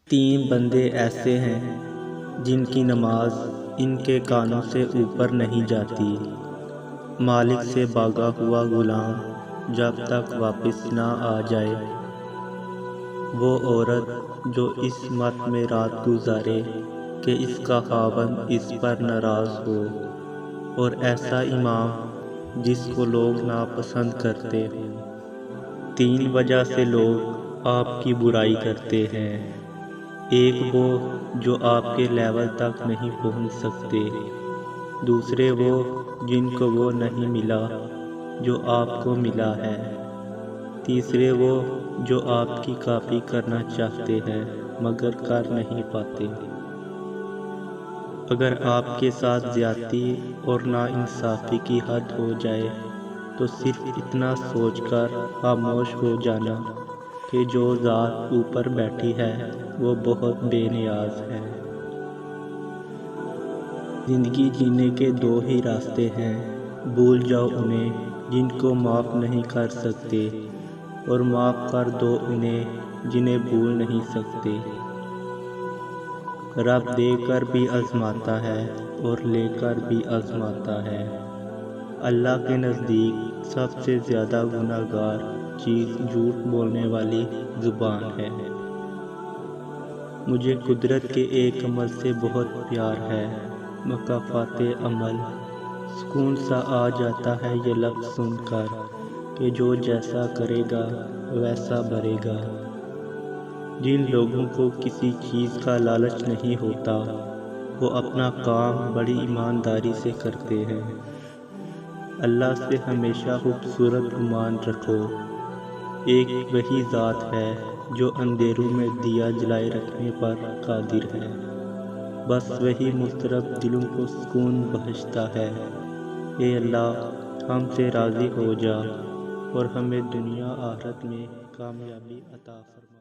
تین بندے ایسے ہیں جن کی نماز ان کے کانوں سے اوپر نہیں جاتی۔ مالک سے بھاگا ہوا غلام جب تک واپس نہ آ جائے۔ وہ عورت جو اس مت میں رات گزارے کہ اس کا خاوند اس پر ناراض ہو، اور ایسا امام جس کو لوگ ناپسند کرتے ہوں۔ تین وجہ سے لوگ آپ کی برائی کرتے ہیں۔ ایک وہ جو آپ کے لیول تک نہیں پہنچ سکتے، دوسرے وہ جن کو وہ نہیں ملا جو آپ کو ملا ہے، تیسرے وہ جو آپ کی کاپی کرنا چاہتے ہیں مگر کر نہیں پاتے۔ اگر آپ کے ساتھ زیادتی اور ناانصافی کی حد ہو جائے تو صرف اتنا سوچ کر خاموش ہو جانا کہ جو ذات اوپر بیٹھی ہے وہ بہت بے نیاز ہے۔ زندگی جینے کے دو ہی راستے ہیں، بھول جاؤ انہیں جن کو معاف نہیں کر سکتے، اور معاف کر دو انہیں جنہیں بھول نہیں سکتے۔ رب دے کر بھی آزماتا ہے اور لے کر بھی آزماتا ہے۔ اللہ کے نزدیک سب سے زیادہ گناہ گار چیز جھوٹ بولنے والی زبان ہے۔ مجھے قدرت کے ایک عمل سے بہت پیار ہے، مکافات عمل۔ سکون سا آ جاتا ہے یہ لفظ سن کر کہ جو جیسا کرے گا ویسا بھرے گا۔ جن لوگوں کو کسی چیز کا لالچ نہیں ہوتا وہ اپنا کام بڑی ایمانداری سے کرتے ہیں۔ اللہ سے ہمیشہ خوبصورت گمان رکھو۔ ایک وہی ذات ہے جو اندھیروں میں دیا جلائے رکھنے پر قادر ہے، بس وہی مضطرب دلوں کو سکون بخشتا ہے۔ اے اللہ، ہم سے راضی ہو جا اور ہمیں دنیا آخرت میں کامیابی عطا فرما۔